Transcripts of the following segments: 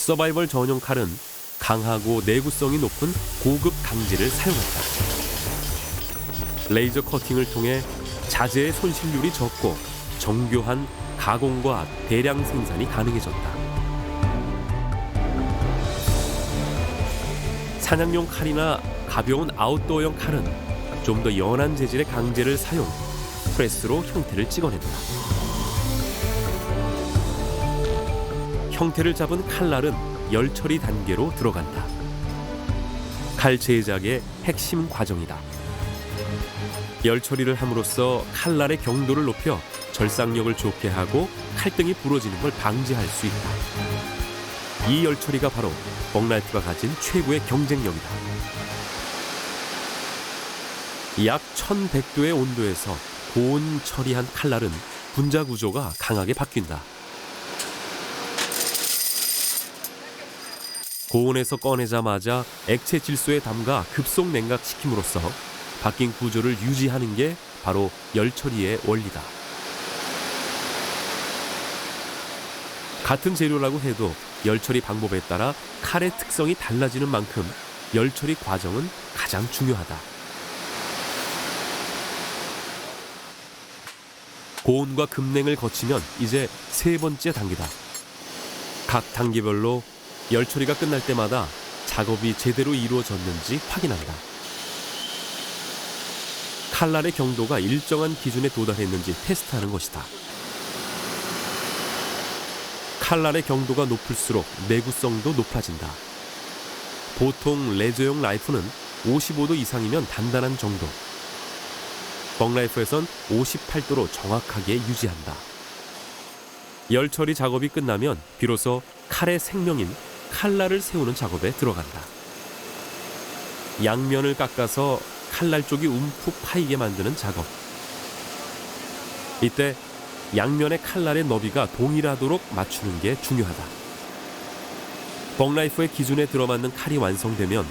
서바이벌 전용 칼은 강하고 내구성이 높은 고급 강제를 사용한다. 레이저 커팅을 통해 자재의 손실률이 적고 정교한 가공과 대량 생산이 가능해졌다. 사냥용 칼이나 가벼운 아웃도어용 칼은 좀 더 연한 재질의 강제를 사용, 프레스로 형태를 찍어낸다. 형태를 잡은 칼날은 열처리 단계로 들어간다. 칼 제작의 핵심 과정이다. 열처리를 함으로써 칼날의 경도를 높여 절삭력을 좋게 하고 칼등이 부러지는 걸 방지할 수 있다. 이 열처리가 바로 벅나이프가 가진 최고의 경쟁력이다. 약 1100도의 온도에서 고온 처리한 칼날은 분자 구조가 강하게 바뀐다. 고온에서 꺼내자마자 액체 질소에 담가 급속 냉각시킴으로써 바뀐 구조를 유지하는 게 바로 열처리의 원리다. 같은 재료라고 해도 열처리 방법에 따라 칼의 특성이 달라지는 만큼 열처리 과정은 가장 중요하다. 고온과 급냉을 거치면 이제 세 번째 단계다. 각 단계별로 열처리가 끝날 때마다 작업이 제대로 이루어졌는지 확인한다. 칼날의 경도가 일정한 기준에 도달했는지 테스트하는 것이다. 칼날의 경도가 높을수록 내구성도 높아진다. 보통 레저용 라이프는 55도 이상이면 단단한 정도. 벅라이프에선 58도로 정확하게 유지한다. 열처리 작업이 끝나면 비로소 칼의 생명인 칼날을 세우는 작업에 들어간다. 양면을 깎아서 칼날 쪽이 움푹 파이게 만드는 작업. 이때 양면의 칼날의 너비가 동일하도록 맞추는 게 중요하다. 벅라이프의 기준에 들어맞는 칼이 완성되면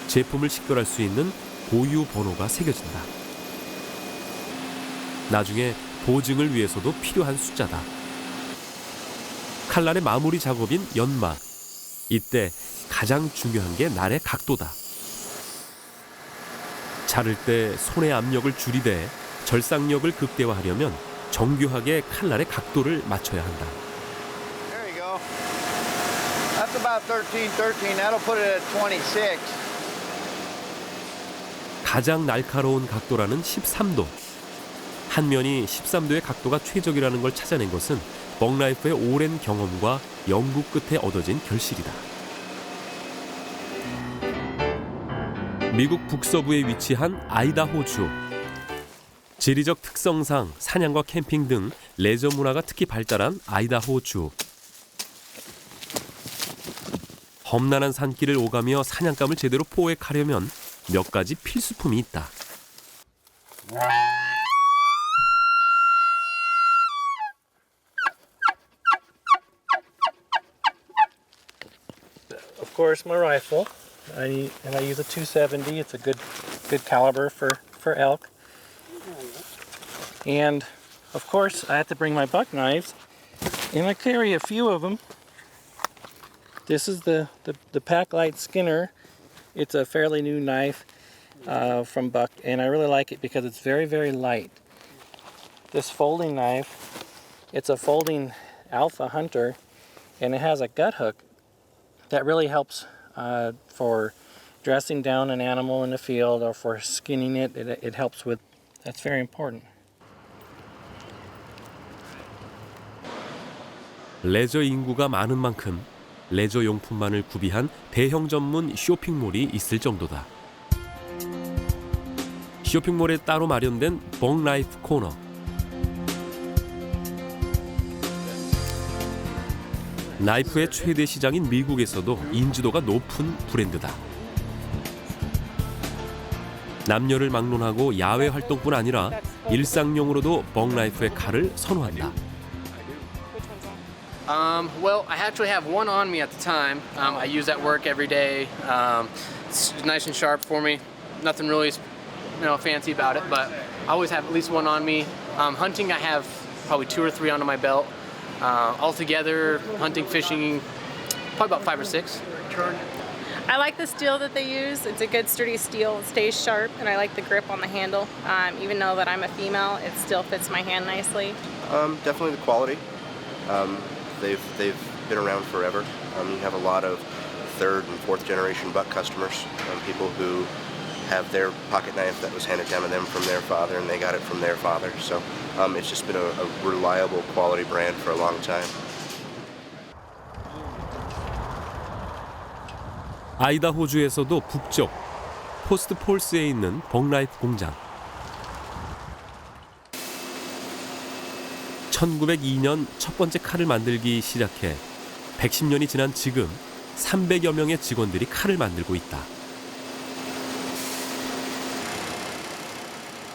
제품을 식별할 수 있는 보유 번호가 새겨진다. 나중에 보증을 위해서도 필요한 숫자다. 칼날의 마무리 작업인 연마. 이때 가장 중요한 게 날의 각도다. 자를 때 손의 압력을 줄이되 절삭력을 극대화하려면 정교하게 칼날의 각도를 맞춰야 한다. There you go. That's about 13. That'll put it at 26. 가장 날카로운 각도라는 13도. 한 면이 13도의 각도가 최적이라는 걸 찾아낸 것은 벅라이프의 오랜 경험과 연구 끝에 얻어진 결실이다. 미국 북서부에 위치한 아이다호주. 지리적 특성상 사냥과 캠핑 등 레저 문화가 특히 발달한 아이다호주. 험난한 산길을 오가며 사냥감을 제대로 포획하려면 몇 가지 필수품이 있다. Of course, my rifle. I use a 270. It's a good caliber for elk. And of course, I have to bring my buck knives, and I carry a few of them. This is the Packlight Skinner. It's a fairly new knife from Buck, and I really like it because it's very, very light. This folding knife, it's a folding Alpha Hunter, and it has a gut hook that really helps for dressing down an animal in the field or for skinning it. It helps with, that's very important. 레저 인구가 많은 만큼 레저 용품만을 구비한 대형 전문 쇼핑몰이 있을 정도다. 쇼핑몰에 따로 마련된 벅라이프 코너. 나이프의 최대 시장인 미국에서도 인지도가 높은 브랜드다. 남녀를 막론하고 야외 활동뿐 아니라 일상용으로도 벅라이프의 칼을 선호한다. Well, I actually have one on me at the time. I use at work every day. It's nice and sharp for me. Nothing really, fancy about it, but I always have at least one on me. Hunting, I have probably 2 or 3 under my belt. Altogether, hunting, fishing, Probably about 5 or 6. I like the steel that they use. It's a good sturdy steel. It stays sharp, and I like the grip on the handle. Even though that I'm a female, it still fits my hand nicely. Definitely the quality. They've been around forever. You have a lot of third and fourth generation buck customers, people who have their pocket knife that was handed down to them from their father, and they got it from their father. So it's just been a reliable quality brand for a long time. 아이다호주에서도 북쪽 포스트 폴스에 있는 벅라이프 공장. 1902년 첫 번째 칼을 만들기 시작해 110년이 지난 지금 300여 명의 직원들이 칼을 만들고 있다.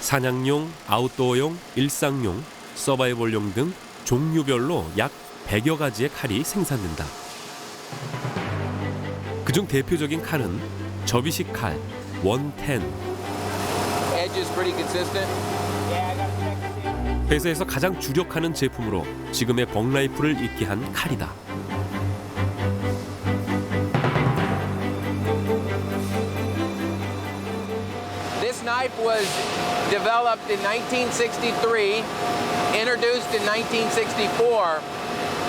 사냥용, 아웃도어용, 일상용, 서바이벌용 등 종류별로 약 100여 가지의 칼이 생산된다. 그중 대표적인 칼은 접이식 칼, 110. Edge is pretty consistent. 회사에서 가장 주력하는 제품으로 지금의 벅라이프를 있게 한 칼이다. This knife was developed in 1963, introduced in 1964,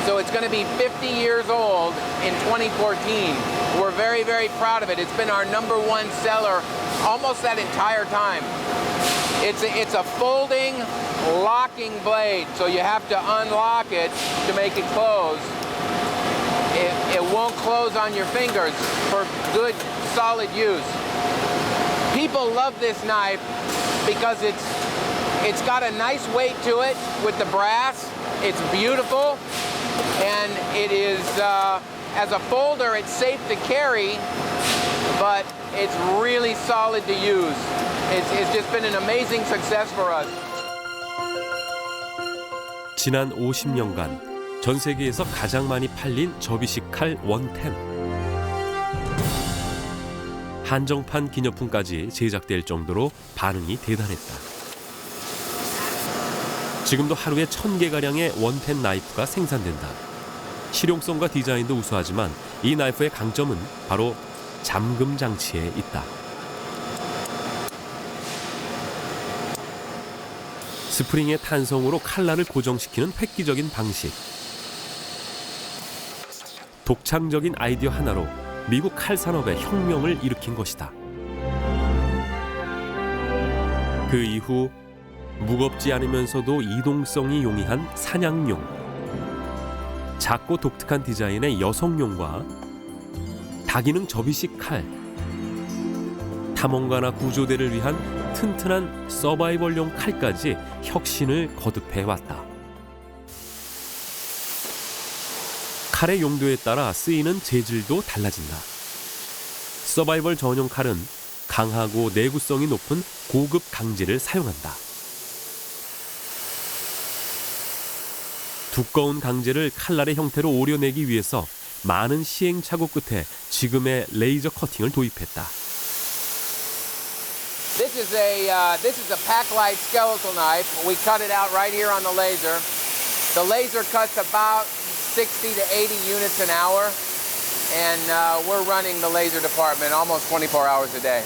so it's going to be 50 years old in 2014. We're very, very proud of it. It's been our #1 seller almost that entire time. It's a folding, locking blade, so you have to unlock it to make it close. It won't close on your fingers for good, solid use. People love this knife because it's got a nice weight to it with the brass. It's beautiful, and it is as a folder, it's safe to carry, but it's really solid to use. It's just been an amazing success for us. 지난 50년간 전 세계에서 가장 많이 팔린 접이식 칼 110. 한정판 기념품까지 제작될 정도로 반응이 대단했다. 지금도 하루에 1000개가량의 110 나이프가 생산된다. 실용성과 디자인도 우수하지만 이 나이프의 강점은 바로 잠금 장치에 있다. 스프링의 탄성으로 칼날을 고정시키는 획기적인 방식. 독창적인 아이디어 하나로 미국 칼 산업의 혁명을 일으킨 것이다. 그 이후 무겁지 않으면서도 이동성이 용이한 사냥용, 작고 독특한 디자인의 여성용과 다기능 접이식 칼, 탐험가나 구조대를 위한 튼튼한 서바이벌용 칼까지 혁신을 거듭해왔다. 칼의 용도에 따라 쓰이는 재질도 달라진다. 서바이벌 전용 칼은 강하고 내구성이 높은 고급 강제를 사용한다. 두꺼운 강제를 칼날의 형태로 오려내기 위해서 많은 시행착오 끝에 지금의 레이저 커팅을 도입했다. This is a Pac-Lite skeletal knife. We cut it out right here on the laser. The laser cuts about 60 to 80 units an hour, and we're running the laser department almost 24 hours a day.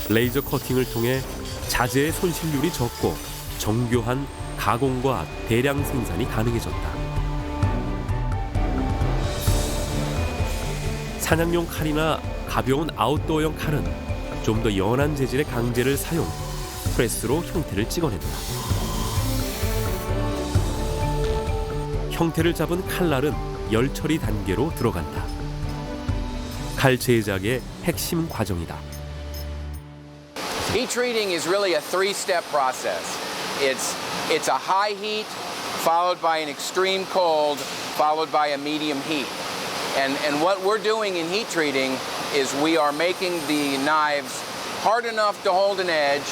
레이저 커팅을 통해 자재의 손실률이 적고 정교한 가공과 대량 생산이 가능해졌다. 사냥용 칼이나 가벼운 아웃도어용 칼은 좀 더 연한 재질의 강제를 사용, 프레스로 형태를 찍어낸다. 형태를 잡은 칼날은 열 처리 단계로 들어간다. 칼 제작의 핵심 과정이다. Heat treating is really a three-step process. It's a high heat, followed by an extreme cold, followed by a medium heat. And what we're doing in heat treating is we are making the knives hard enough to hold an edge,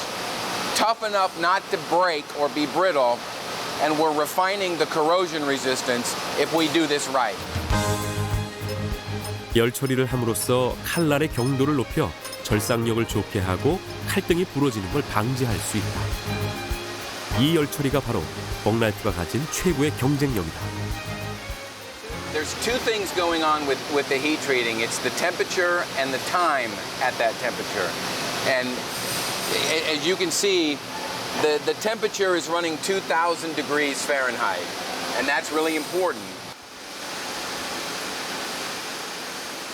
tough enough not to break or be brittle, and we're refining the corrosion resistance if we do this right. 열 처리를 함으로써 칼날의 경도를 높여 절삭력을 좋게 하고 칼등이 부러지는 걸 방지할 수 있다. 이 열처리가 바로 벅나이프가 가진 최고의 경쟁력이다. There's two things going on with the heat treating. It's the temperature and the time at that temperature. And as you can see, the temperature is running 2,000 degrees Fahrenheit. And that's really important.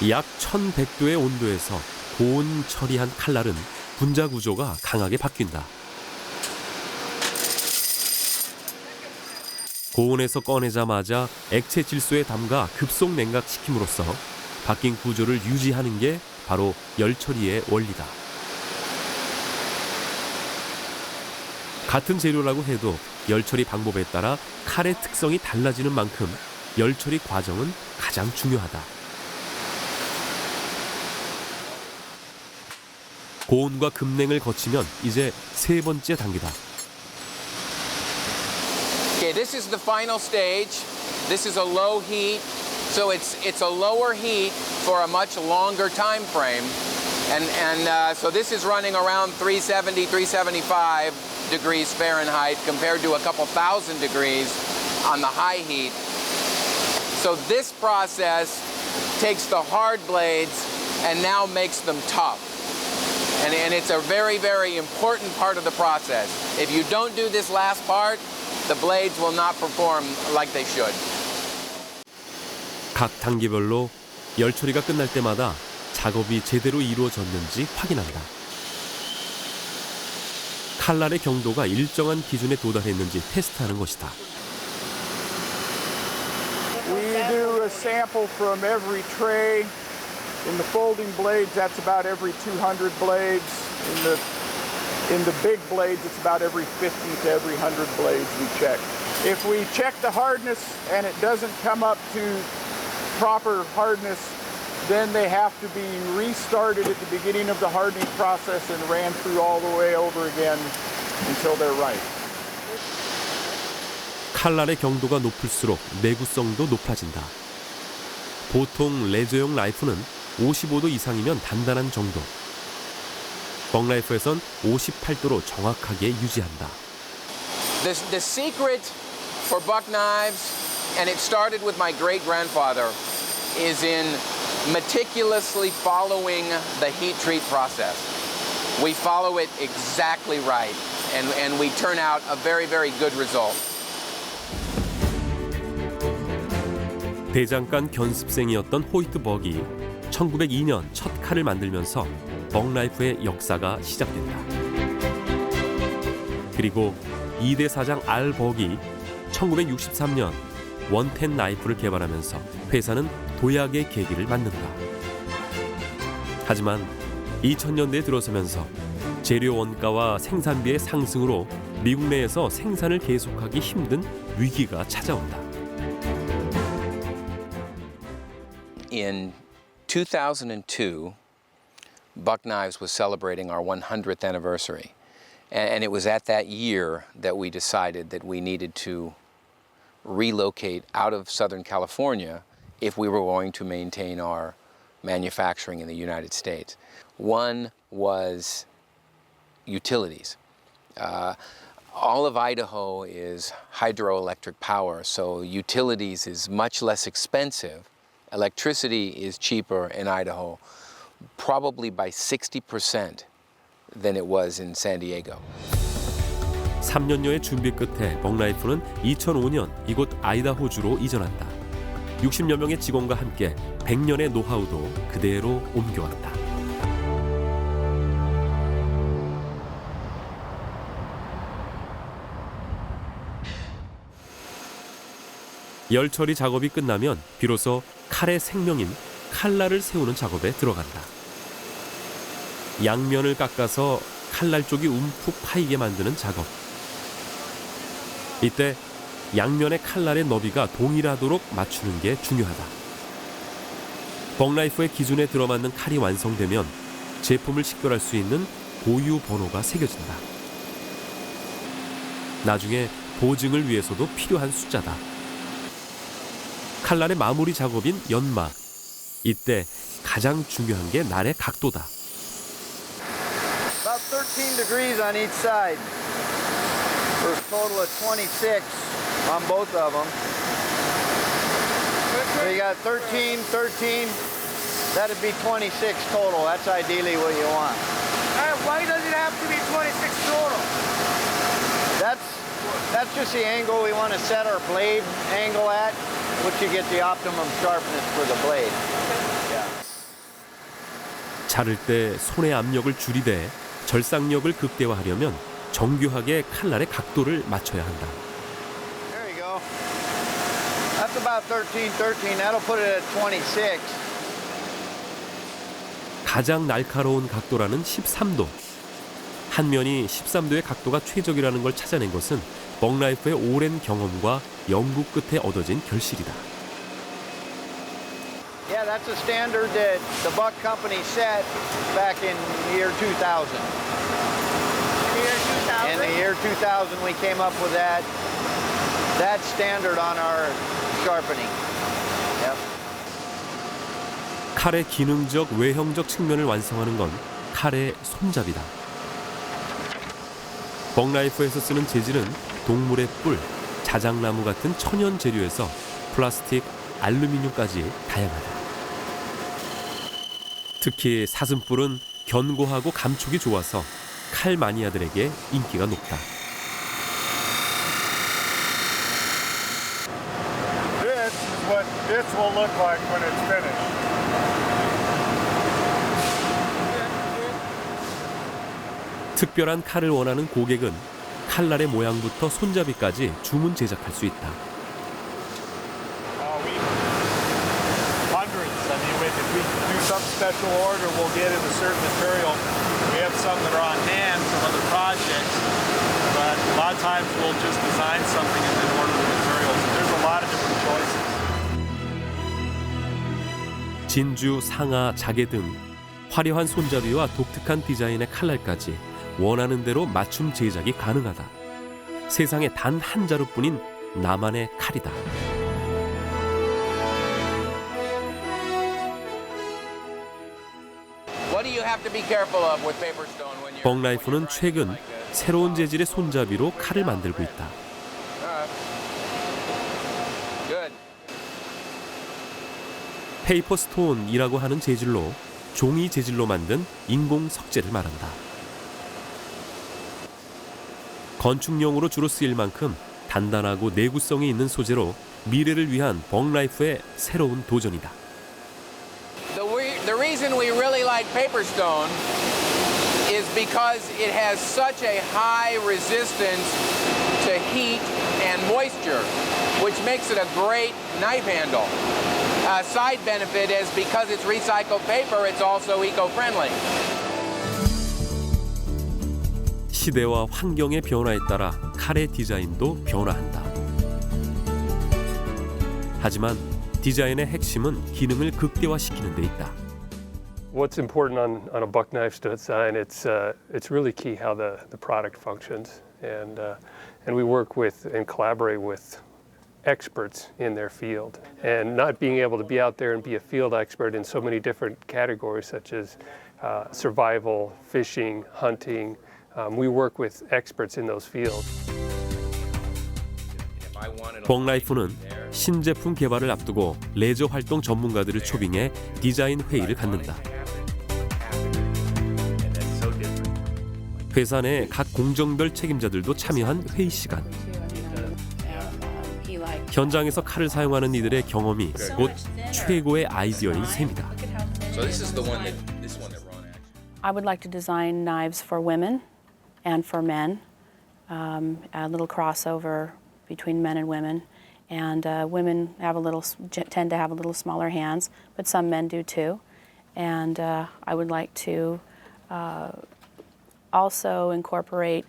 약 1100도의 온도에서 고온 처리한 칼날은 분자 구조가 강하게 바뀐다. 고온에서 꺼내자마자 액체 질소에 담가 급속 냉각시킴으로써 바뀐 구조를 유지하는 게 바로 열처리의 원리다. 같은 재료라고 해도 열처리 방법에 따라 칼의 특성이 달라지는 만큼 열처리 과정은 가장 중요하다. 고온과 급냉을 거치면 이제 세 번째 단계다. Okay, this is the final stage. This is a low heat, so it's a lower heat for a much longer time frame. And so this is running around 370, 375 degrees Fahrenheit compared to a couple thousand degrees on the high heat. So this process takes the hard blades and now makes them tough. And it's a very, very important part of the process. If you don't do this last part, the blades will not perform like they should. 각 단계별로 열처리가 끝날 때마다 작업이 제대로 이루어졌는지 확인한다. 칼날의 경도가 일정한 기준에 도달했는지 테스트하는 것이다. We do a sample from every tray. In the folding blades, that's about every 200 blades. In the big blades, it's about every 50 to every 100 blades we check. If we check the hardness and it doesn't come up to proper hardness, then they have to be restarted at the beginning of the hardening process and ran through all the way over again until they're right. 칼날의 경도가 높을수록 내구성도 높아진다. 보통 레저용 라이프는 55도 이상이면 단단한 정도. 벅나이프에선 58도로 정확하게 유지한다. The secret for buck knives, and it started with my great-grandfather, is in meticulously following the heat treat process. We follow it exactly right, and we turn out a very, very good result. 대장간 견습생이었던 호이트 벅이 1902년 첫 칼을 만들면서 벅나이프의 역사가 시작된다. 그리고 2대 사장 알 벅이 1963년 원텐 나이프를 개발하면서 회사는 도약의 계기를 맞는다. 하지만 2000년대에 들어서면서 재료 원가와 생산비의 상승으로 미국 내에서 생산을 계속하기 힘든 위기가 찾아온다. In 2002, Buck Knives was celebrating our 100th anniversary. And it was at that year that we decided that we needed to relocate out of Southern California if we were going to maintain our manufacturing in the United States. One was utilities. All of Idaho is hydroelectric power, so utilities is much less expensive. Electricity is cheaper in Idaho, probably by 60% than it was in San Diego. 3년여의 준비 끝에 벅나이프는 2005년 이곳 아이다호주로 이전한다. 60여 명의 직원과 함께 100년의 노하우도 그대로 옮겨왔다. 열처리 작업이 끝나면 비로소 칼의 생명인 칼날을 세우는 작업에 들어간다. 양면을 깎아서 칼날 쪽이 움푹 파이게 만드는 작업. 이때 양면의 칼날의 너비가 동일하도록 맞추는 게 중요하다. 벅나이프의 기준에 들어맞는 칼이 완성되면 제품을 식별할 수 있는 고유 번호가 새겨진다. 나중에 보증을 위해서도 필요한 숫자다. 칼날의 마무리 작업인 연마. 이때 가장 중요한 게 날의 각도다. About 13 degrees on each side. For a total of 26 on both of them. So you got 13, 13. That'd be 26 total. That's ideally what you want. Why does it have to be 26 total? That's just the angle we want to set our blade angle at, which you get the optimum sharpness for the blade. Yeah. 자를 때 손의 압력을 줄이되 절삭력을 극대화하려면 정교하게 칼날의 각도를 맞춰야 한다. There you go. That's about 13, 13. That'll put it at 26. 가장 날카로운 각도라는 13도. 한 면이 13도의 각도가 최적이라는 걸 찾아낸 것은 벅나이프의 오랜 경험과 연구 끝에 얻어진 결실이다. Yeah, that's a standard that the Buck Company set back in the year 2000. In the year 2000, we came up with that standard on our sharpening. Yep. 칼의 기능적, 외형적 측면을 완성하는 건 칼의 손잡이다. 벅나이프에서 쓰는 재질은 동물의 뿔, 자작나무 같은 천연 재료에서 플라스틱, 알루미늄까지 다양하다. 특히 사슴뿔은 견고하고 감촉이 좋아서 칼 마니아들에게 인기가 높다. This is what this will look like when it's finished. 특별한 칼을 원하는 고객은 칼날의 모양부터 손잡이까지 주문 제작할 수 있다. Hundreds. I mean, if we do some special order, we'll get in a certain material. We have some that are on hand from other projects, but a lot of times we'll just design something and then order the materials. There's a lot of different choices. 진주, 상아, 자개 등 화려한 손잡이와 독특한 디자인의 칼날까지 원하는 대로 맞춤 제작이 가능하다. 세상에 단 한 자루뿐인 나만의 칼이다. What do you have to be careful of with paper stone when you're 벅나이프는 최근 새로운 재질의 손잡이로 칼을 만들고 있다. Good. 페이퍼 스톤이라고 하는 재질로 종이 재질로 만든 인공 석재를 말한다. 건축용으로 주로 쓰일 만큼 단단하고 내구성이 있는 소재로 미래를 위한 벅나이프의 새로운 도전이다. The reason we really like paper stone is because it has such a high resistance to heat and moisture, which makes it a great knife handle. A side benefit is because it's recycled paper, it's also eco-friendly. 시대와 환경의 변화에 따라 칼의 디자인도 변화한다. 하지만 디자인의 핵심은 기능을 극대화시키는 데 있다. What's important on a buck knife design? It's really key how the product functions, and we work with and collaborate with experts in their field. And not being able to be out there and be a field expert in so many different categories, such as survival, fishing, hunting. We work with experts in those fields. 벅나이프는 신제품 개발을 앞두고 레저 활동 전문가들을 초빙해 디자인 회의를 갖는다. 회사 내 각 공정별 책임자들도 참여한 회의 시간. 현장에서 칼을 사용하는 이들의 경험이 곧 최고의 아이디어인 셈이다. I would like to design knives for women and for men, a little crossover between men and women. And women tend to have a little smaller hands, but some men do too. And I would like to also incorporate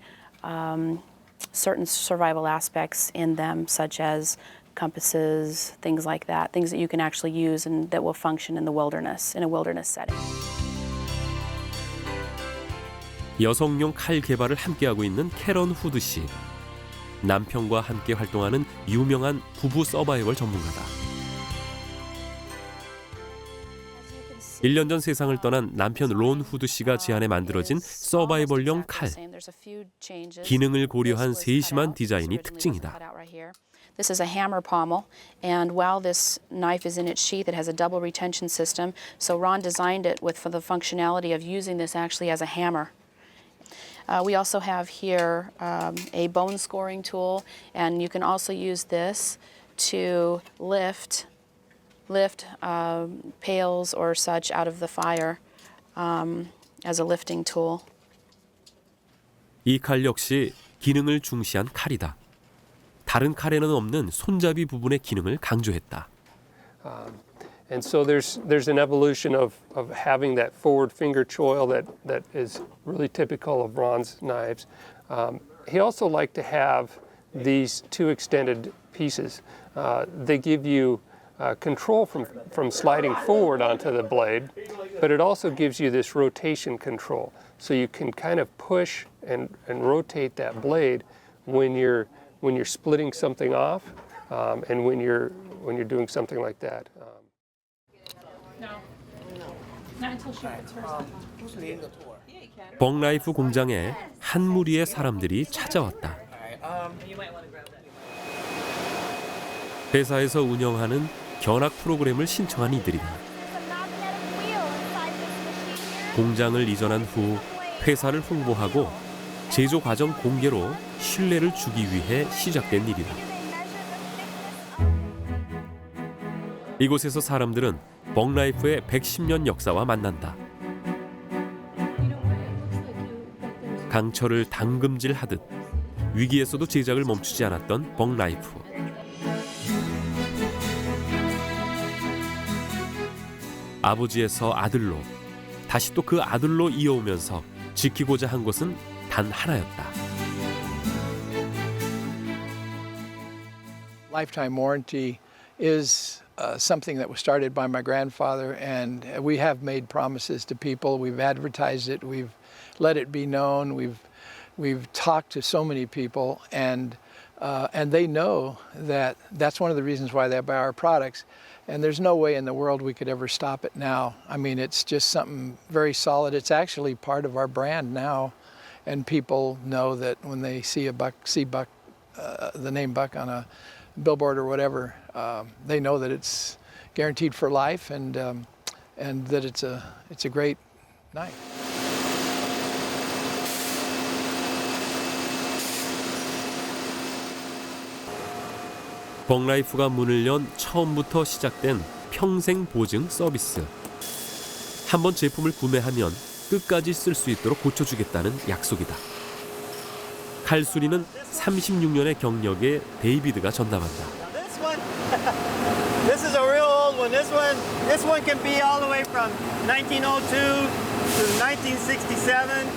certain survival aspects in them, such as compasses, things like that, things that you can actually use and that will function in the wilderness, in a wilderness setting. 여성용 칼 개발을 함께하고 있는 캐런 후드 씨. 남편과 함께 활동하는 유명한 부부 서바이벌 전문가다. 1년 전 세상을 떠난 남편 론 후드 씨가 제안해 만들어진 서바이벌용 칼. 기능을 고려한 세심한 디자인이 특징이다. This is a hammer pommel, and while this knife is in its sheath, it has a double retention system. So Ron designed it for the functionality of using this actually as a hammer. We also have here a bone scoring tool, and you can also use this to lift pails or such out of the fire as a lifting tool. 이 칼 역시 기능을 중시한 칼이다. 다른 칼에는 없는 손잡이 부분의 기능을 강조했다. And so there's an evolution of having that forward finger choil that is really typical of Ron's knives. He also liked to have these two extended pieces. They give you control from sliding forward onto the blade, but it also gives you this rotation control. So you can kind of push and rotate that blade when you're splitting something off, and when you're doing something like that. 벅나이프 공장에 한 무리의 사람들이 찾아왔다. 회사에서 운영하는 견학 프로그램을 신청한 이들이다. 공장을 이전한 후 회사를 홍보하고 제조 과정 공개로 신뢰를 주기 위해 시작된 일이다. 이곳에서 사람들은 벅나이프의 110년 역사와 만난다. 강철을 당금질하듯 위기에서도 제작을 멈추지 않았던 벅나이프. 아버지에서 아들로, 다시 또 그 아들로 이어오면서 지키고자 한 것은 단 하나였다. Lifetime warranty is something that was started by my grandfather, and we have made promises to people. We've advertised it. We've let it be known. We've talked to so many people, and they know that that's one of the reasons why they buy our products. And there's no way in the world we could ever stop it now. I mean, it's just something very solid. It's actually part of our brand now, and people know that when they see Buck, the name Buck on a billboard or whatever, they know that it's guaranteed for life, and that it's a great knife. 벅나이프가 문을 연 처음부터 시작된 평생 보증 서비스. 한번 제품을 구매하면 끝까지 쓸 수 있도록 고쳐주겠다는 약속이다. 칼 수리는 36년의 경력에 데이비드가 전담한다. This is a real old one. This one can be all the way from 1902 to 1967.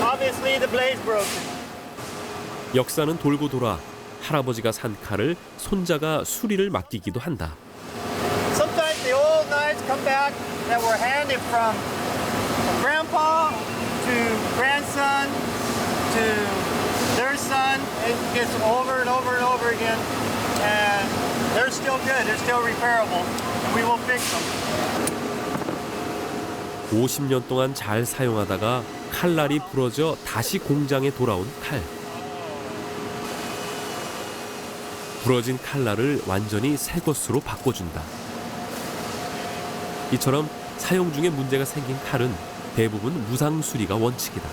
Obviously the blade's broken. 역사는 돌고 돌아 할아버지가 산 칼을 손자가 수리를 맡기기도 한다. Sometimes the old knives come back that were handed from grandpa to grandson to their son. It gets over and over and over again, and they're still good. They're still repairable. We will fix them. 50년 동안 잘 사용하다가 칼날이 부러져 다시 공장에 돌아온 칼. 부러진 칼날을 완전히 새 것으로 바꿔준다. 이처럼 사용 중에 문제가 생긴 칼은 대부분 무상 수리가 원칙이다.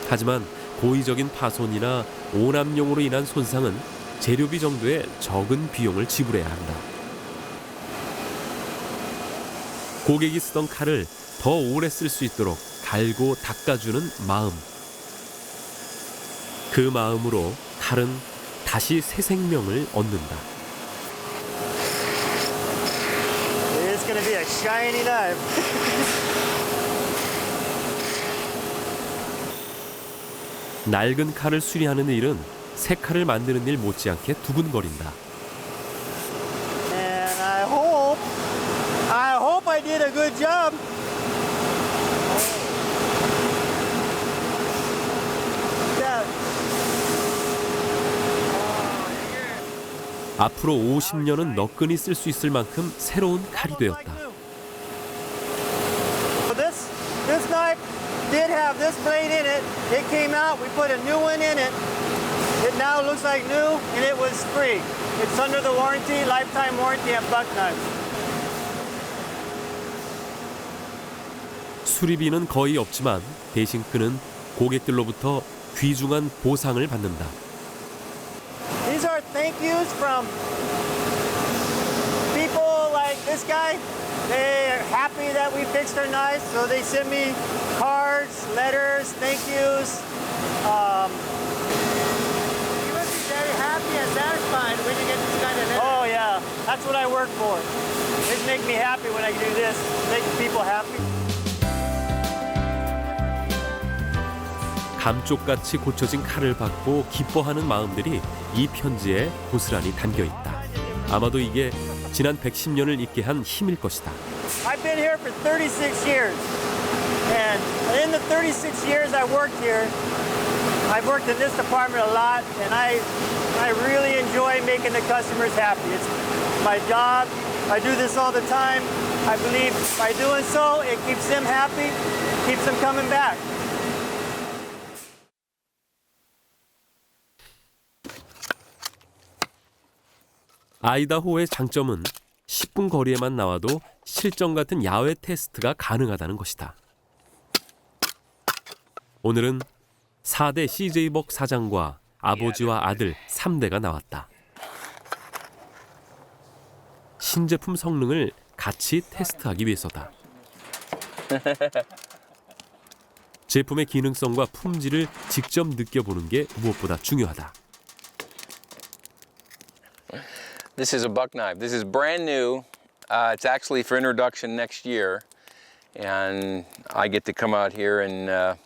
하지만 고의적인 파손이나 오남용으로 인한 손상은 재료비 정도의 적은 비용을 지불해야 한다. 고객이 쓰던 칼을 더 오래 쓸 수 있도록 갈고 닦아주는 마음. 그 마음으로 칼은 다시 새 생명을 얻는다. It's going to be a shiny knife. 낡은 칼을 수리하는 일은 새 칼을 만드는 일 못지않게 두근거린다. And I hope I did a good job. 앞으로 50년은 너끈히 쓸 수 있을 만큼 새로운 칼이 되었다. This knife did have this blade in it. It came out, we put a new one in it. It now looks like new and it was free. It's under the warranty, lifetime warranty on buck knives. 수리비는 거의 없지만 대신 그는 고객들로부터 귀중한 보상을 받는다. These are thank yous from people like this guy. They're happy that we fixed their knives, so they send me cards, letters, thank yous. You must be very happy and satisfied when you get this kind of letter. Oh yeah, that's what I work for. It makes me happy when I do this, make people happy. 감쪽같이 고쳐진 칼을 받고 기뻐하는 마음들이 이 편지에 고스란히 담겨 있다. 아마도 이게 지난 110년을 있게 한 힘일 것이다. I've been here for 36 years. And in the 36 years I worked here, I've worked in this department a lot, and I really enjoy making the customers happy. It's my job. I do this all the time. I believe by doing so, it keeps them happy, keeps them coming back. 아이다호의 장점은 10분 거리에만 나와도 실전 같은 야외 테스트가 가능하다는 것이다. 오늘은 4대 CJ벅 사장과 아버지와 아들 3대가 나왔다. 신제품 성능을 같이 테스트하기 위해서다. 제품의 기능성과 품질을 직접 느껴보는 게 무엇보다 중요하다. This is a buck knife. This is brand new. It's actually for introduction next year, and I get to come out here and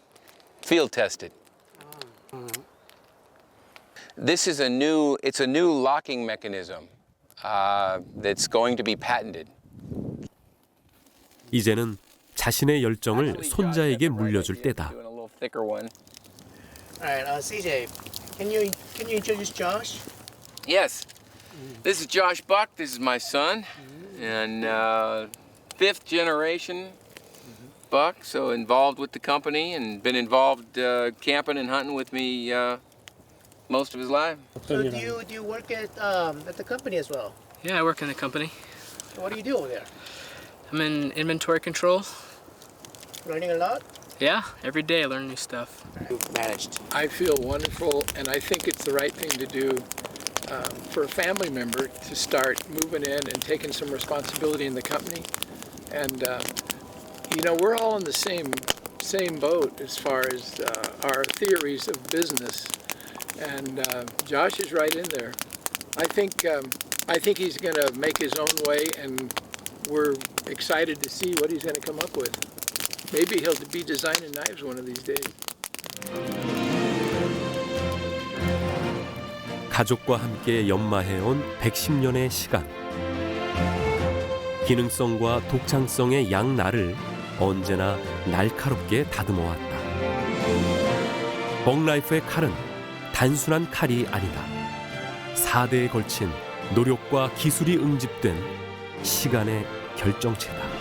field test it. This is a new locking mechanism that's going to be patented. 이제는 자신의 열정을 손자에게 물려줄 때다. Doing a little thicker one. All right, CJ, can you introduce Josh? Yes. This is Josh Buck. This is my son, and 5th generation Buck. So involved with the company and been involved camping and hunting with me most of his life. So do you work at the company as well? Yeah, I work in the company. So what do you do over there? I'm in inventory control. Learning a lot? Yeah, every day I learn new stuff. You've managed. I feel wonderful, and I think it's the right thing to do for a family member to start moving in and taking some responsibility in the company. And you know, we're all in the same boat as far as our theories of business. And Josh is right in there. I think he's going to make his own way, and we're excited to see what he's going to come up with. Maybe he'll be designing knives one of these days. 가족과 함께 연마해온 110년의 시간. 기능성과 독창성의 양날을 언제나 날카롭게 다듬어왔다. 벅라이프의 칼은 단순한 칼이 아니다. 4대에 걸친 노력과 기술이 응집된 시간의 결정체다.